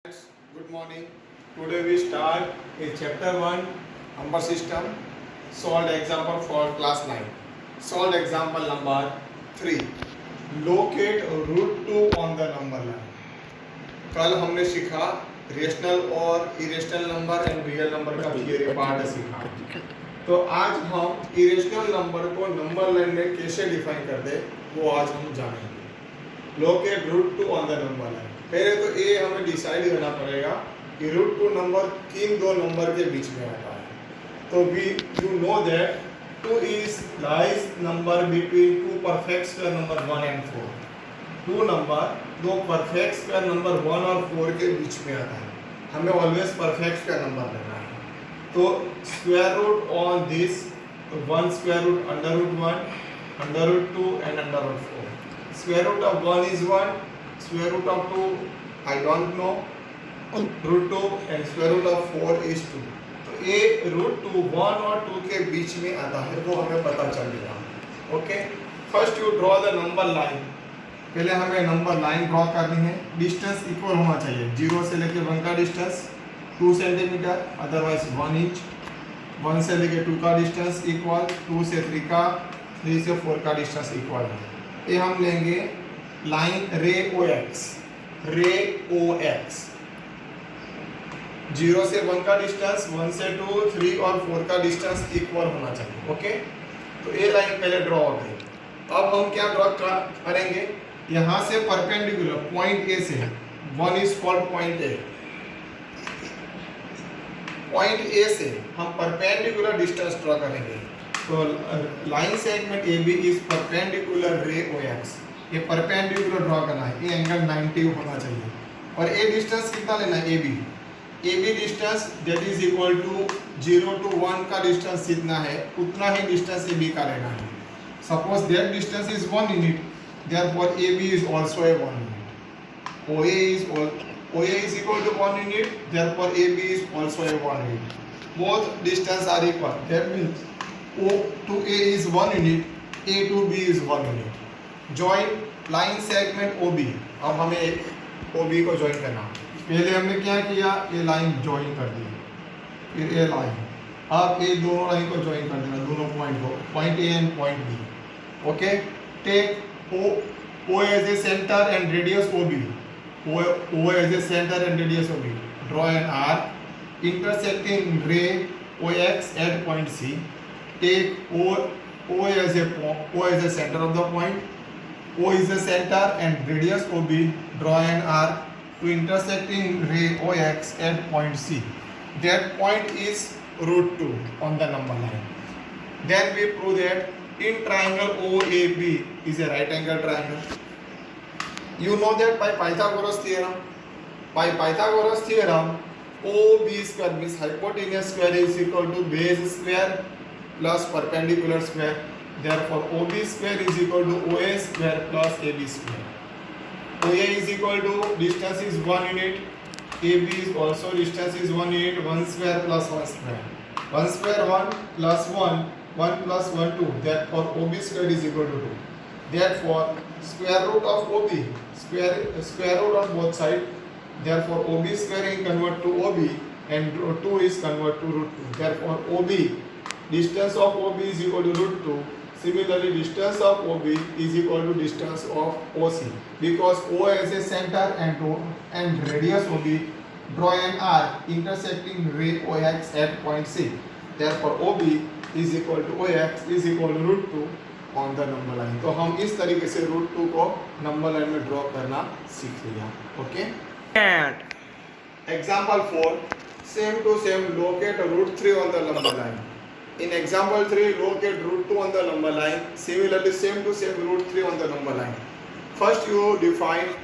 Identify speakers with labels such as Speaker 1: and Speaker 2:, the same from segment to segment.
Speaker 1: Good morning. Today we start a chapter 1 number system. Solved example for class 9. Solved example number 3. Locate root 2 on the number line. कल हमने सीखा rational और irrational number and real number का theory part सीखा। तो आज हम irrational number को नंबर लाइन में कैसे डिफाइन करते वो आज हम जानेंगे। Locate root 2 on the number line. पहले तो ये हमें डिसाइड करना पड़ेगा कि रूट 2 नंबर किन दो नंबर के बीच में आता है। तो we you know that 2 is lies number between two perfect square number 1 and 4। Two number दो परफेक्ट स्क्वायर नंबर 1 और 4 के बीच में आता है। हमें ऑलवेज परफेक्ट स्क्वायर नंबर लेना है। तो square root on this 1 square root under root 1 under root 2 and under root 4। Square root of 1 is 1, square root of 2 I don't know, root 2 and square root of 4 is 2। तो ये root 2 1 और 2 के बीच में आता है वो हमें पता चल गया। Okay, first you draw the number line. पहले हमें नंबर लाइन ड्रॉ करनी है। डिस्टेंस इक्वल होना चाहिए। 0 से लेके 1 का डिस्टेंस 2 सेंटीमीटर, अदरवाइज 1 इंच। 1 से लेके 2 का डिस्टेंस इक्वल, 2 से 3 का, 3 से 4 का डिस्टेंस इक्वल है। ये हम लेंगे लाइन रे ओ एक्स। रे ओ एक्स 0 से 1 का डिस्टेंस, 1 से 2, 3 और 4 का डिस्टेंस इक्वल होना चाहिए। ओके, तो ये लाइन पहले ड्रॉ हो गई। अब हम क्या ड्रॉ करेंगे, यहाँ से परपेंडिकुलर पॉइंट ए से, 1 is called point A. Point A से हम परपेंडिकुलर डिस्टेंस ड्रॉ करेंगे। तो line segment A B is perpendicular ray O X. ये परपेंडिकुलर ड्रॉ करना है। ये एंगल 90 होना चाहिए। और ए डिस्टेंस कितना लेना है, A B distance that is equal to 0 to 1 का डिस्टेंस जितना है उतना ही डिस्टेंस ए बी का लेना है। Suppose that distance is 1 unit, therefore A B is also a 1 unit. OA is equal to 1 unit, therefore AB is also a 1 unit. Both distance are equal. That means O to A is 1 unit, A to B is 1 unit. Join line segment OB. अब हमें OB को join करना। पहले हमने क्या किया, ये line join कर दी, फिर ये लाइन। अब ये दोनों लाइन को ज्वाइन कर देना, दोनों पॉइंट को, point A and point B। Okay, take O as a center and radius OB. O as a center and radius OB. Draw an arc intersecting ray OX at point C. Take O as a center of the point. O is the center and radius OB. Draw an arc to intersecting ray OX at point C. That point is root 2 on the number line. Then we prove that in triangle OAB is a right angle triangle. You know that by Pythagoras theorem. By Pythagoras theorem, OB square means hypotenuse square is equal to base square plus perpendicular square. Therefore, OB square is equal to OA square plus AB square. OA is equal to distance is 1 unit. AB is also distance is 1 unit. 1 square plus 1 square. 1 square 1 plus 1. 1 plus 1 2. Therefore, OB square is equal to 2. Therefore, square root of OB, square root on both sides. Therefore, OB square is convert to OB and root 2 is convert to root 2. Therefore, OB, distance of OB is equal to root 2. Similarly, distance of OB is equal to distance of OC. Because O is a center and radius OB, draw an arc intersecting ray OX at point C. Therefore, OB is equal to OX is equal to root 2 on the number line. तो हम इस तरीके से root 2 को number line में draw करना सीख लिया। Okay, example 4, same to same locate root 3 on the number line. In example 3 locate root 2 on the number line. Similarly same to same root 3 on the number line. First you define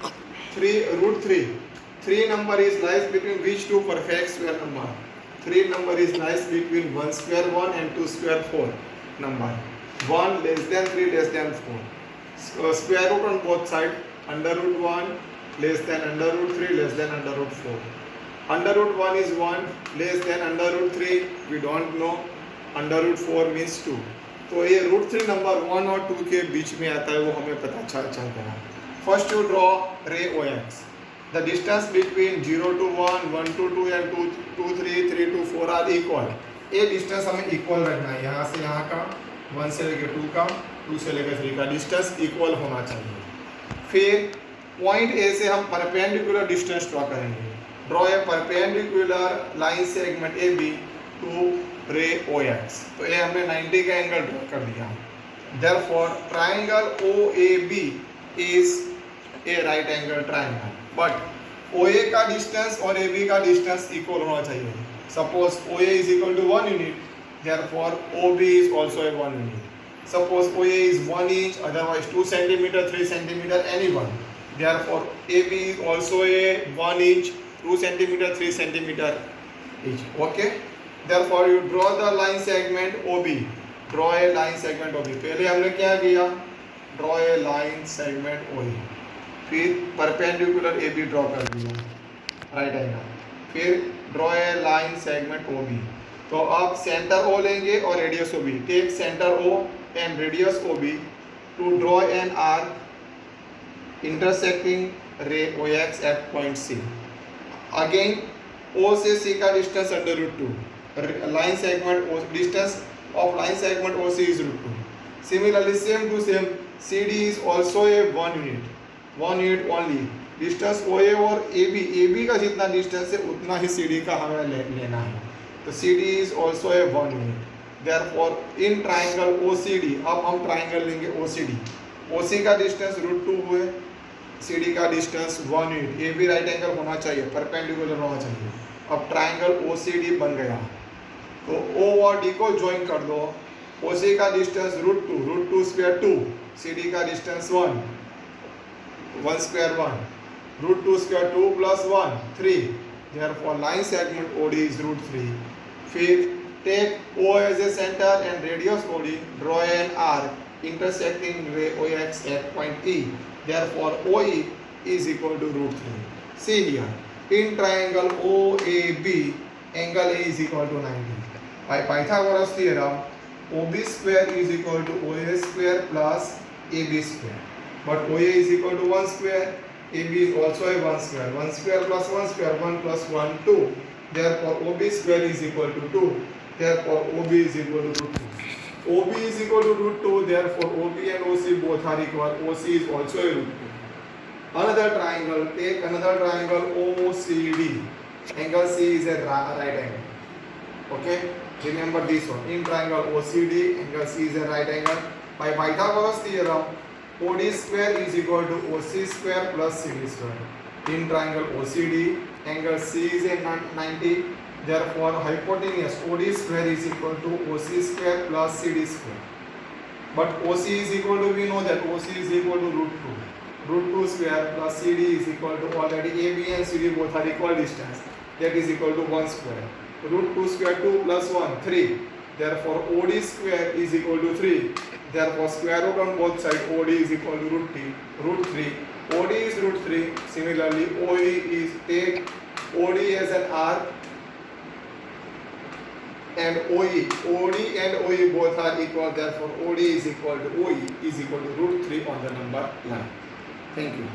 Speaker 1: 3 root 3। 3 number is lies between which two perfect square number? 3 number is lies between 1 square 1 and 2 square 4 number. 1 less than 3 less than 4. Square root on both sides. Under root 1 less than under root 3 less than under root 4. Under root 1 is 1 less than under root 3 we don't know. Under root 4 means 2. तो ये root 3 number 1 और 2 के बीच में आता है वो हमें पता चल गया। फर्स्ट यू ड्रॉ रे O x. the distance between 0 to 1, 1 to 2 and 2 to 3, 3 to 4 are equal. ये डिस्टेंस हमें इक्वल रखना है, यहाँ से यहाँ का 1 से लेकर 2 का, 2 से लेकर 3 का डिस्टेंस इक्वल होना चाहिए। फिर पॉइंट ए से हम परपेंडिकुलर डिस्टेंस ड्रॉ करेंगे। Draw a perpendicular line segment A B to ray O x. तो ये हमने 90 का एंगल ड्रॉ कर दिया। Therefore, triangle OAB is a right angle triangle. But OA का डिस्टेंस और AB का डिस्टेंस इक्वल होना चाहिए। Suppose OA is equal to 1 unit, therefore OB is also a 1 unit. Suppose OA is 1 inch, otherwise 2 centimeter, 3 centimeter, any one. Therefore AB is also a 1 inch, 2 centimeter, 3 centimeter each. Okay. Therefore you draw the line segment OB. Draw a line segment OB. पहले हमने क्या किया? Draw a line segment OB. फिर perpendicular AB draw कर दिया, right angle. फिर draw a line segment OB। तो आप सेंटर O लेंगे और radius OB। Take centre O and radius OB to draw an arc intersecting ray OX at point C। Again O से C का distance √2। Line segment O, distance of line segment OC is √2. Similarly, same to same, CD is also a 1 unit, 1 unit only. Distance OA और AB का जितना distance है उतना ही CD का हमें लेना है। तो CD is also a 1 unit. Therefore, in triangle OCD, अब हम ट्राइंगल लेंगे OCD। OC का डिस्टेंस √2 हुए, CD का distance 1 unit. AB right angle होना चाहिए, परपेंडिकुलर होना चाहिए। अब ट्राइंगल OCD बन गया। तो O और D को ज्वाइन कर दो। OC का डिस्टेंस √2 स्क्वायर 2, CD का distance 1 square 1, √2 square 2 plus 1 3। Therefore line segment OD is √3। फिर take O as a center and radius OD, draw an arc intersecting ray OX at point E. Therefore OE is equal to √3. See here, in triangle OAB, angle A is equal to 90. By Pythagoras theorem, OB square is equal to OA square plus AB square. But OA is equal to 1 square, AB is also a 1 square. 1 square plus 1 square, 1 plus 1, 2. Therefore OB square is equal to 2. Therefore OB is equal to √2. OB is equal to √2. Therefore OB and OC both are equal. OC is also a √2. Another triangle. Take another triangle OCD. Angle C is a right angle. Okay. Remember this one. In triangle OCD, angle C is a right angle. By Pythagoras theorem, OD square is equal to OC square plus CD square. In triangle OCD, angle C is a 90. Therefore, hypotenuse OD square is equal to OC square plus CD square. But OC is equal to, we know that OC is equal to √2. √2 square plus CD is equal to, already AB and CD both are equal distance. That is equal to 1 square. √2 square 2 plus 1 3. Therefore OD square is equal to 3. Therefore square root on both sides, OD is equal to √3. OD is √3. Similarly OE is, take OD as an arc and OE. OD and OE both are equal. Therefore OD is equal to OE is equal to √3 on the number line. Thank you.